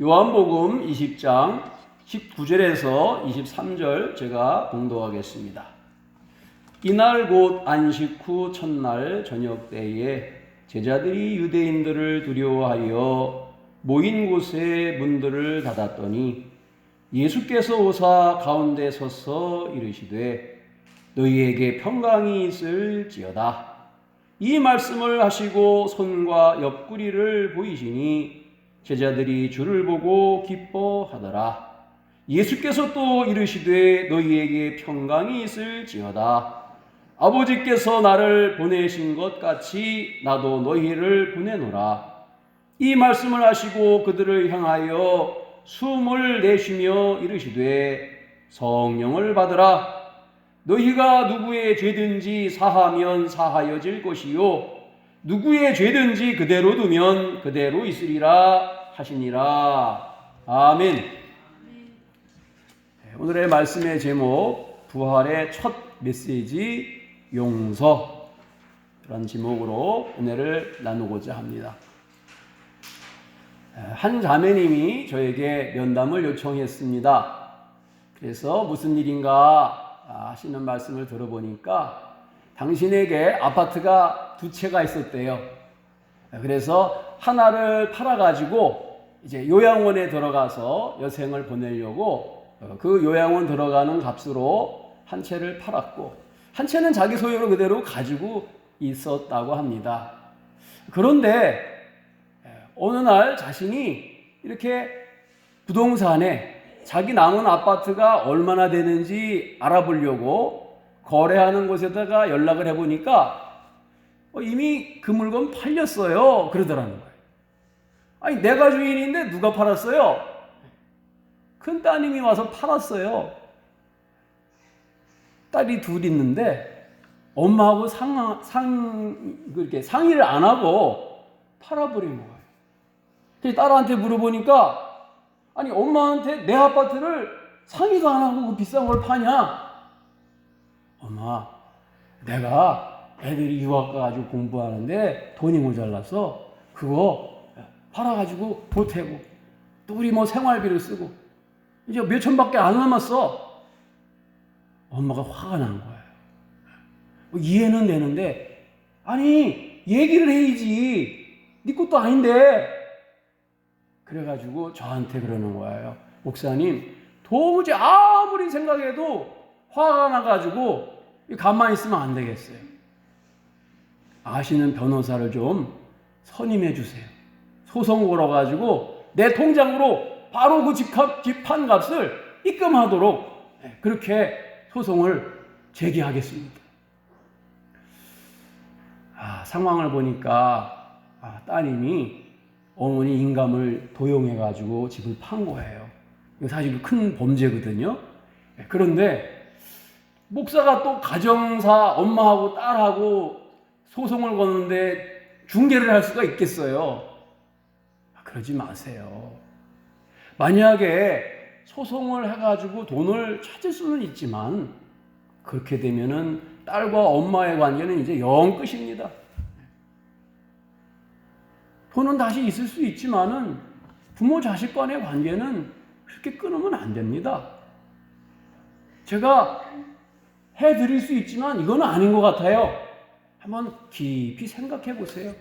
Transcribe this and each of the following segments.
요한복음 20장 19절에서 23절 제가 봉독하겠습니다. 이날 곧 안식 후 첫날 저녁 때에 제자들이 유대인들을 두려워하여 모인 곳에 문들을 닫았더니 예수께서 오사 가운데 서서 이르시되 너희에게 평강이 있을지어다. 이 말씀을 하시고 손과 옆구리를 보이시니 제자들이 주를 보고 기뻐하더라. 예수께서 또 이르시되 너희에게 평강이 있을지어다. 아버지께서 나를 보내신 것 같이 나도 너희를 보내노라. 이 말씀을 하시고 그들을 향하여 숨을 내쉬며 이르시되 성령을 받으라. 너희가 누구의 죄든지 사하면 사하여질 것이요 누구의 죄든지 그대로 두면 그대로 있으리라 하시니라. 아멘. 오늘의 말씀의 제목, 부활의 첫 메시지 용서, 그런 제목으로 은혜를 나누고자 합니다. 한 자매님이 저에게 면담을 요청했습니다. 그래서 무슨 일인가 하시는 말씀을 들어보니까 당신에게 아파트가 두 채가 있었대요. 그래서 하나를 팔아가지고 이제 요양원에 들어가서 여생을 보내려고 그 요양원 들어가는 값으로 한 채를 팔았고 한 채는 자기 소유로 그대로 가지고 있었다고 합니다. 그런데 어느 날 자신이 이렇게 부동산에 자기 남은 아파트가 얼마나 되는지 알아보려고 거래하는 곳에다가 연락을 해보니까 이미 그 물건 팔렸어요 그러더라는 거예요. 아니 내가 주인인데 누가 팔았어요? 큰 따님이 와서 팔았어요. 딸이 둘 있는데 엄마하고 그렇게 상의를 안 하고 팔아버린 거예요. 그래서 딸한테 물어보니까 아니 엄마한테 내 아파트를 상의도 안 하고 그 비싼 걸 파냐? 엄마, 내가 애들이 유학 가가지고 공부하는데 돈이 모자라서 그거 팔아가지고 보태고 또 우리 뭐 생활비를 쓰고 이제 몇 천밖에 안 남았어. 엄마가 화가 난 거예요. 이해는 되는데 아니 얘기를 해야지. 네 것도 아닌데. 그래가지고 저한테 그러는 거예요. 목사님, 도무지 아무리 생각해도 화가 나가지고 가만히 있으면 안 되겠어요. 아시는 변호사를 좀 선임해 주세요. 소송 걸어가지고 내 통장으로 바로 그 집한 값을 입금하도록 그렇게 소송을 제기하겠습니다. 상황을 보니까 따님이 어머니 인감을 도용해가지고 집을 판 거예요. 이거 사실 큰 범죄거든요. 그런데 목사가 또 가정사 엄마하고 딸하고 소송을 거는데 중개를 할 수가 있겠어요? 그러지 마세요. 만약에 소송을 해가지고 돈을 찾을 수는 있지만 그렇게 되면은 딸과 엄마의 관계는 이제 영 끝입니다. 돈은 다시 있을 수 있지만은 부모 자식 간의 관계는 그렇게 끊으면 안 됩니다. 제가 해드릴 수 있지만 이건 아닌 것 같아요. 한번 깊이 생각해 보세요.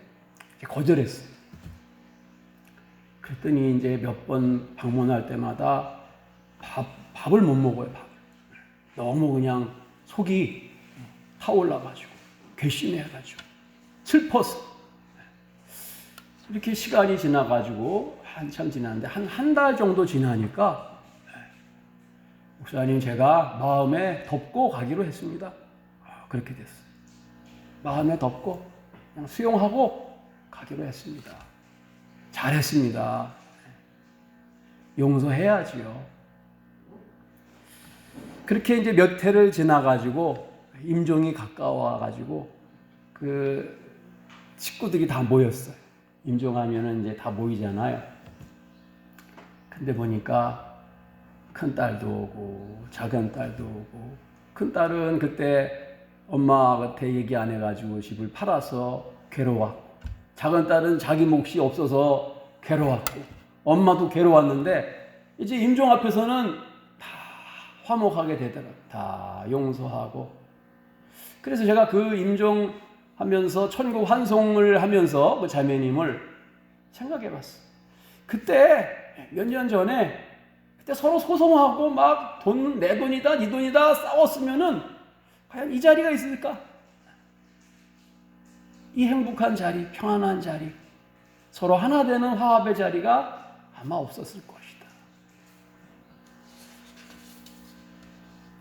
거절했어요. 그랬더니 이제 몇 번 방문할 때마다 밥을 못 먹어요. 밥을. 너무 그냥 속이 타올라가지고 괘씸해가지고 슬퍼서 이렇게 시간이 지나가지고 한참 지났는데 한 달 정도 지나니까 목사님 제가 마음에 덮고 가기로 했습니다. 그렇게 됐어요. 마음에 덮고 그냥 수용하고 가기로 했습니다. 잘했습니다. 용서해야지요. 그렇게 이제 몇 해를 지나가지고 임종이 가까워가지고 그 식구들이 다 모였어요. 임종하면은 이제 다 모이잖아요. 근데 보니까 큰 딸도 오고 작은 딸도 오고 큰 딸은 그때 엄마한테 얘기 안 해가지고 집을 팔아서 괴로웠고 작은 딸은 자기 몫이 없어서 괴로웠고 엄마도 괴로웠는데 이제 임종 앞에서는 다 화목하게 되더라고요. 다 용서하고. 그래서 제가 그 임종하면서 천국 환송을 하면서 그 자매님을 생각해 봤어요. 그때 몇 년 전에 그때 서로 소송하고 막 돈, 내 돈이다, 네 돈이다 싸웠으면은 과연 이 자리가 있을까? 이 행복한 자리, 평안한 자리, 서로 하나 되는 화합의 자리가 아마 없었을 것이다.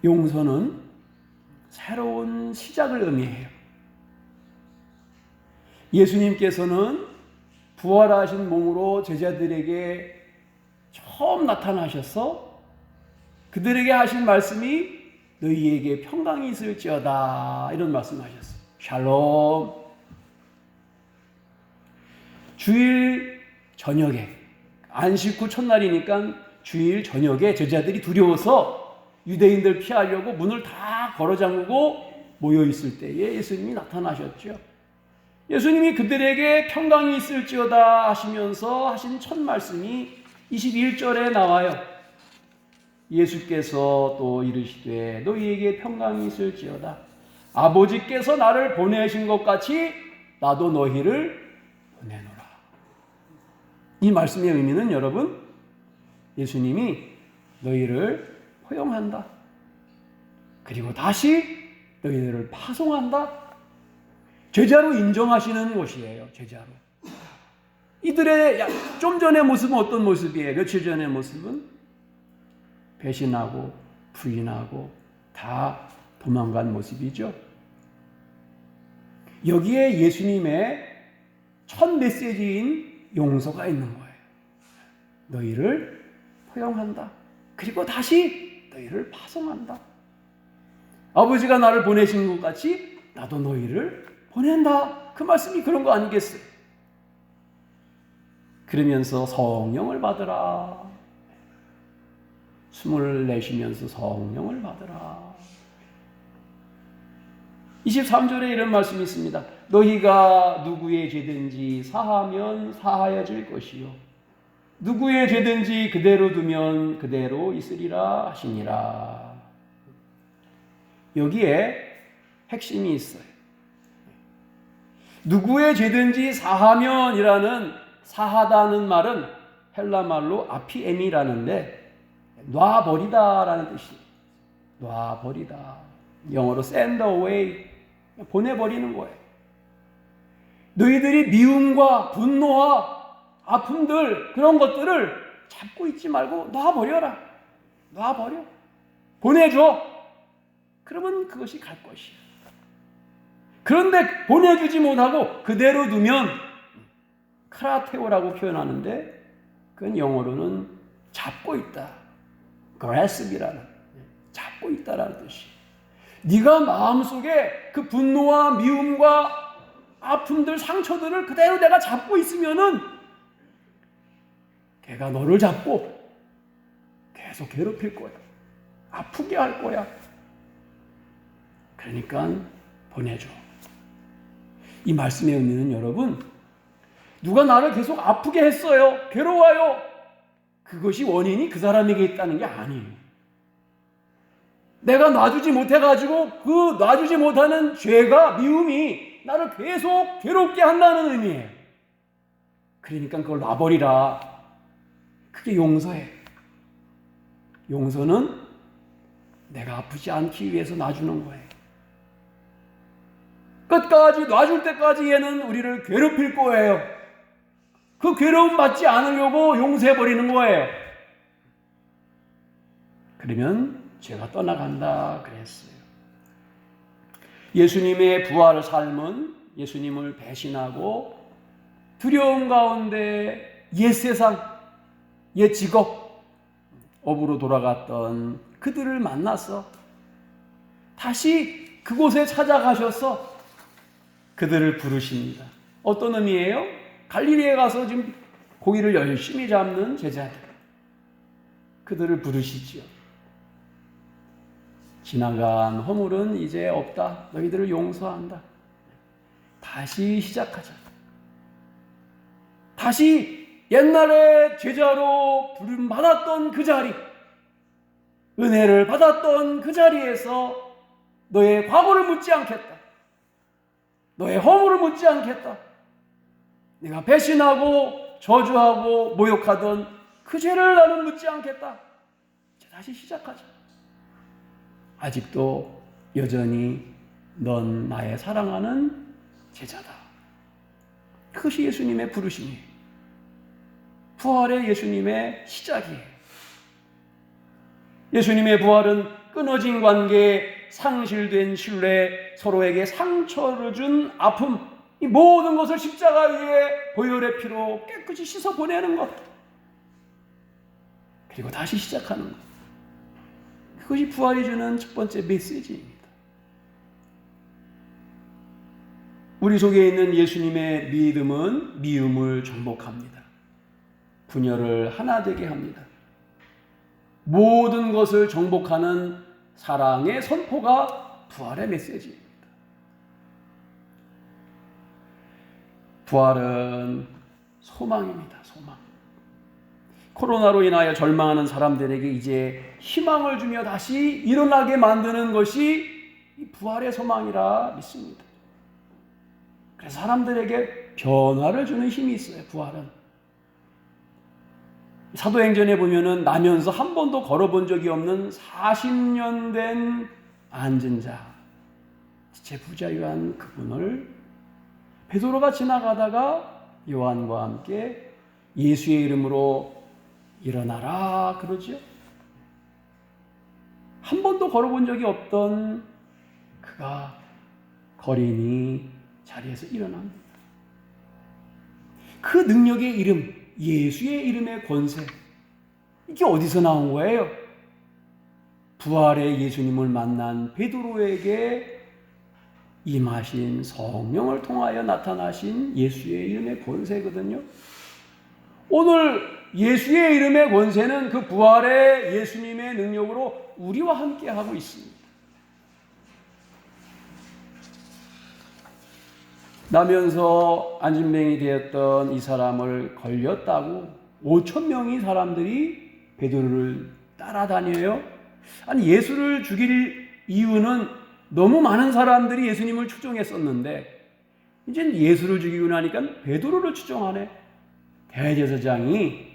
용서는 새로운 시작을 의미해요. 예수님께서는 부활하신 몸으로 제자들에게 처음 나타나셔서 그들에게 하신 말씀이 너희에게 평강이 있을지어다 이런 말씀하셨어요. 샬롬. 주일 저녁에 안식 후 첫날이니까 주일 저녁에 제자들이 두려워서 유대인들 피하려고 문을 다 걸어 잠그고 모여 있을 때에 예수님이 나타나셨죠. 예수님이 그들에게 평강이 있을지어다 하시면서 하신 첫 말씀이 21절에 나와요. 예수께서 또 이르시되 너희에게 평강이 있을지어다. 아버지께서 나를 보내신 것 같이 나도 너희를 보내노라. 이 말씀의 의미는 여러분, 예수님이 너희를 포용한다. 그리고 다시 너희들을 파송한다. 제자로 인정하시는 것이에요. 제자로. 이들의 좀 전의 모습은 어떤 모습이에요? 며칠 전의 모습은 배신하고 부인하고 다 도망간 모습이죠. 여기에 예수님의 첫 메시지인 용서가 있는 거예요. 너희를 포용한다. 그리고 다시 너희를 파송한다. 아버지가 나를 보내신 것 같이 나도 너희를 보낸다. 그 말씀이 그런 거 아니겠어요? 그러면서 성령을 받으라. 숨을 내쉬면서 성령을 받으라. 23절에 이런 말씀이 있습니다. 너희가 누구의 죄든지 사하면 사하여질 것이요 누구의 죄든지 그대로 두면 그대로 있으리라 하시니라. 여기에 핵심이 있어요. 누구의 죄든지 사하면이라는 사하다는 말은 헬라 말로 아피엠이라는데 놔버리다라는 뜻이에요. 놔버리다. 영어로 send away. 보내버리는 거예요. 너희들이 미움과 분노와 아픔들 그런 것들을 잡고 있지 말고 놔버려라. 놔버려. 보내줘. 그러면 그것이 갈 것이야. 그런데 보내주지 못하고 그대로 두면 크라테오라고 표현하는데 그건 영어로는 잡고 있다. grasp이라는 잡고 있다라는 뜻이. 네가 마음속에 그 분노와 미움과 아픔들, 상처들을 그대로 내가 잡고 있으면은 걔가 너를 잡고 계속 괴롭힐 거야. 아프게 할 거야. 그러니까 보내줘. 이 말씀의 의미는 여러분, 누가 나를 계속 아프게 했어요. 괴로워요. 그것이 원인이 그 사람에게 있다는 게 아니에요. 내가 놔주지 못해가지고 그 놔주지 못하는 죄가, 미움이 나를 계속 괴롭게 한다는 의미예요. 그러니까 그걸 놔버리라. 그게 용서해. 용서는 내가 아프지 않기 위해서 놔주는 거예요. 끝까지 놔줄 때까지 얘는 우리를 괴롭힐 거예요. 그 괴로움 받지 않으려고 용서해버리는 거예요. 그러면 죄가 떠나간다 그랬어요. 예수님의 부활 삶은 예수님을 배신하고 두려움 가운데 옛 세상, 옛 직업, 업으로 돌아갔던 그들을 만나서 다시 그곳에 찾아가셔서 그들을 부르십니다. 어떤 의미예요? 갈릴리에 가서 지금 고기를 열심히 잡는 제자들. 그들을 부르시지요. 지나간 허물은 이제 없다. 너희들을 용서한다. 다시 시작하자. 다시 옛날에 제자로 부름받았던 그 자리, 은혜를 받았던 그 자리에서 너의 과거를 묻지 않겠다. 너의 허물을 묻지 않겠다. 내가 배신하고 저주하고 모욕하던 그 죄를 나는 묻지 않겠다. 이제 다시 시작하자. 아직도 여전히 넌 나의 사랑하는 제자다. 그것이 예수님의 부르심이에요. 부활의 예수님의 시작이에요. 예수님의 부활은 끊어진 관계, 상실된 신뢰, 서로에게 상처를 준 아픔, 이 모든 것을 십자가 위에 보혈의 피로 깨끗이 씻어 보내는 것, 그리고 다시 시작하는 것, 그것이 부활이 주는 첫 번째 메시지입니다. 우리 속에 있는 예수님의 믿음은 미움을 정복합니다. 분열을 하나 되게 합니다. 모든 것을 정복하는 사랑의 선포가 부활의 메시지입니다. 부활은 소망입니다. 소망. 코로나로 인하여 절망하는 사람들에게 이제 희망을 주며 다시 일어나게 만드는 것이 부활의 소망이라 믿습니다. 그래서 사람들에게 변화를 주는 힘이 있어요. 부활은. 사도행전에 보면은 나면서 한 번도 걸어본 적이 없는 40년 된 앉은 자, 지체 부자유한 그분을 베드로가 지나가다가 요한과 함께 예수의 이름으로 일어나라 그러죠. 한 번도 걸어본 적이 없던 그가 거린이 자리에서 일어납니다. 그 능력의 이름, 예수의 이름의 권세, 이게 어디서 나온 거예요? 부활의 예수님을 만난 베드로에게 임하신 성령을 통하여 나타나신 예수의 이름의 권세거든요. 오늘 예수의 이름의 권세는 그 부활의 예수님의 능력으로 우리와 함께 하고 있습니다. 나면서 안진뱅이 되었던 이 사람을 걸렸다고 5,000명의 사람들이 베드로를 따라다녀요. 아니, 예수를 죽일 이유는 너무 많은 사람들이 예수님을 추종했었는데 이제 예수를 죽이고 나니까 베드로를 추종하네. 대제사장이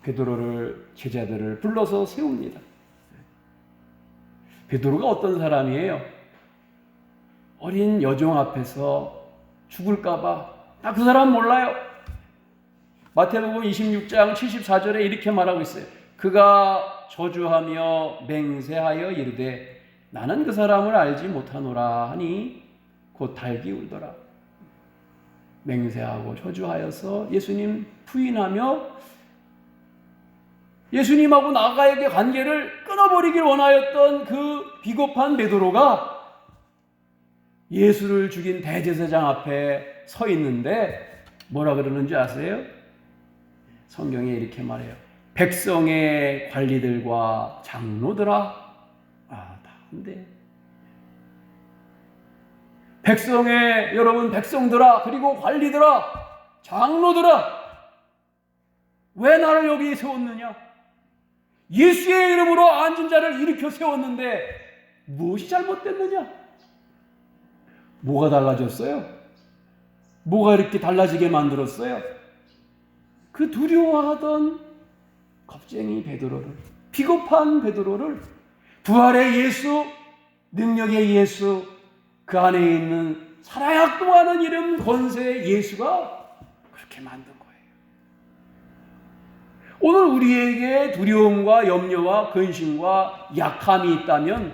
베드로를, 제자들을 불러서 세웁니다. 베드로가 어떤 사람이에요? 어린 여종 앞에서 죽을까봐 나 그 사람 몰라요. 마태복음 26장 74절에 이렇게 말하고 있어요. 그가 저주하며 맹세하여 이르되 나는 그 사람을 알지 못하노라 하니 곧 달기 울더라. 맹세하고 저주하여서 예수님 부인하며 예수님하고 나가에게 관계를 끊어버리길 원하였던 그 비겁한 베드로가 예수를 죽인 대제사장 앞에 서 있는데 뭐라 그러는지 아세요? 성경에 이렇게 말해요. 백성의 관리들과 장로들아. 다 한데. 백성의 여러분 백성들아, 그리고 관리들아, 장로들아, 왜 나를 여기 세웠느냐? 예수의 이름으로 앉은 자를 일으켜 세웠는데 무엇이 잘못됐느냐? 뭐가 달라졌어요? 뭐가 이렇게 달라지게 만들었어요? 그 두려워하던 겁쟁이 베드로를, 비겁한 베드로를 부활의 예수, 능력의 예수, 그 안에 있는 살아약동하는 이름 권세의 예수가 그렇게 만든 거예요. 오늘 우리에게 두려움과 염려와 근심과 약함이 있다면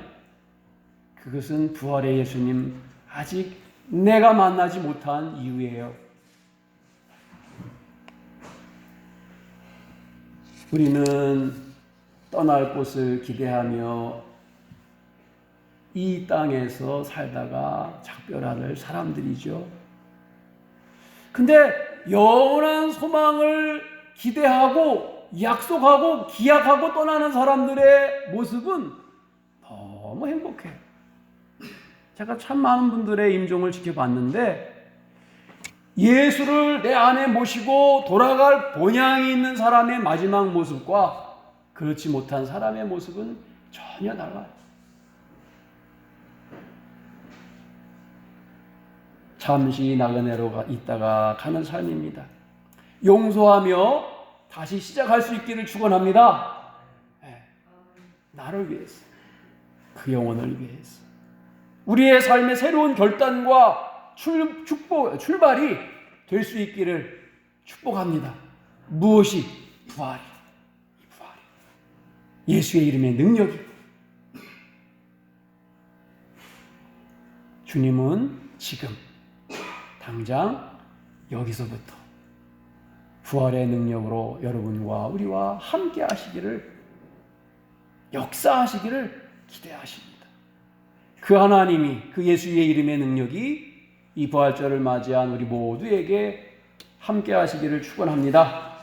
그것은 부활의 예수님 아직 내가 만나지 못한 이유예요. 우리는 떠날 곳을 기대하며 이 땅에서 살다가 작별할 사람들이죠. 근데 영원한 소망을 기대하고 약속하고 기약하고 떠나는 사람들의 모습은 너무 행복해요. 제가 참 많은 분들의 임종을 지켜봤는데 예수를 내 안에 모시고 돌아갈 본향이 있는 사람의 마지막 모습과 그렇지 못한 사람의 모습은 전혀 달라요. 잠시 나그네로 있다가 가는 삶입니다. 용서하며 다시 시작할 수 있기를 축원합니다. 네. 나를 위해서, 그 영혼을 위해서, 우리의 삶의 새로운 결단과 출발이 될 수 있기를 축복합니다. 무엇이? 부활이. 예수의 이름의 능력이. 주님은 지금 당장 여기서부터 부활의 능력으로 여러분과 우리와 함께 하시기를, 역사하시기를 기대하십니다. 그 하나님이, 그 예수의 이름의 능력이 이 부활절을 맞이한 우리 모두에게 함께 하시기를 축원합니다.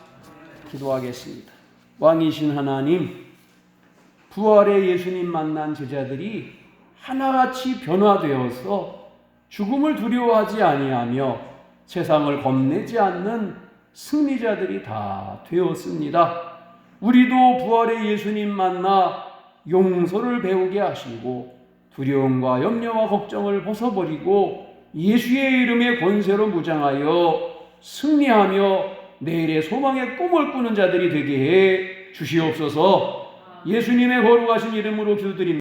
기도하겠습니다. 왕이신 하나님, 부활의 예수님 만난 제자들이 하나같이 변화되어서 죽음을 두려워하지 아니하며 세상을 겁내지 않는 승리자들이 다 되었습니다. 우리도 부활의 예수님 만나 용서를 배우게 하시고 두려움과 염려와 걱정을 벗어버리고 예수의 이름의 권세로 무장하여 승리하며 내일의 소망의 꿈을 꾸는 자들이 되게 해 주시옵소서. 예수님의 거룩하신 이름으로 기도드립니다.